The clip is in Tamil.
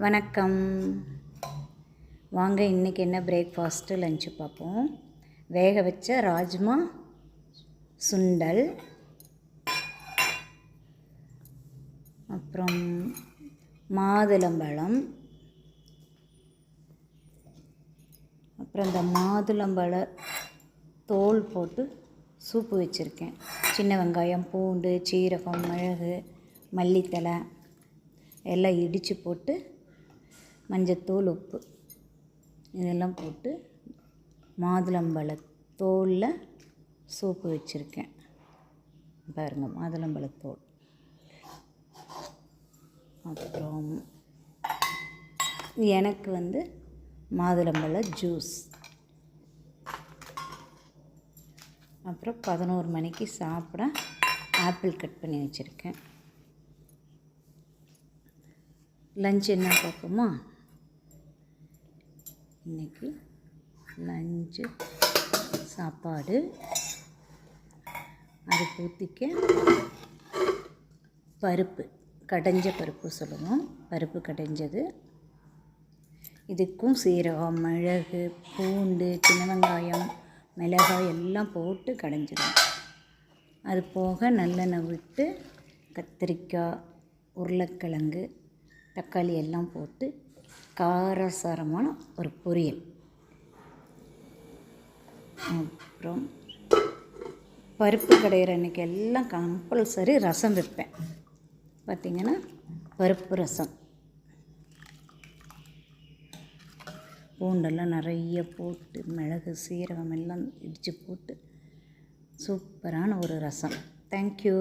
வணக்கம். வாங்க இன்றைக்கி என்ன பிரேக்ஃபாஸ்ட்டு லஞ்சு பார்ப்போம். வேக வச்ச ராஜ்மா, சுண்டல், அப்புறம் மாதுளம்பழம், அப்புறம் இந்த மாதுளம்பழ தோல் போட்டு சூப்பு வச்சுருக்கேன். சின்ன வெங்காயம், பூண்டு, சீரகம், மிளகு, மல்லித்தழை எல்லாம் இடித்து போட்டு மஞ்சத்தூள், உப்பு இதெல்லாம் போட்டு மாதுளம்பழ தோலில் சூப்பு வச்சுருக்கேன். பாருங்கள், மாதுளம்பழத்தோல். அப்புறம் எனக்கு மாதுளம்பழ ஜூஸ். அப்புறம் 11 மணிக்கு சாப்பிட ஆப்பிள் கட் பண்ணி வச்சுருக்கேன். லஞ்ச் என்ன பார்ப்போமா? இன்றைக்கி லஞ்சு சாப்பாடு, அது ஊற்றிக்க பருப்பு, கடைஞ்ச பருப்பு சொல்லுவோம், பருப்பு கடைஞ்சது. இதுக்கும் சீரகம், மிளகு, பூண்டு, சின்ன வெங்காயம், மிளகாய் எல்லாம் போட்டு கடைஞ்சிடும். அது போக நல்லெண்ணெய் விட்டு கத்திரிக்காய், உருளைக்கிழங்கு, தக்காளி எல்லாம் போட்டு காரசாரமான ஒரு பொரியல். அப்புறம் பருப்பு கடையிற அன்றைக்கி எல்லாம் கம்பல்சரி ரசம் வைப்பேன். பார்த்திங்கன்னா பருப்பு ரசம், பூண்டெல்லாம் நிறைய போட்டு மிளகு, சீரகம் எல்லாம் இடித்து போட்டு சூப்பரான ஒரு ரசம். தேங்க்யூ.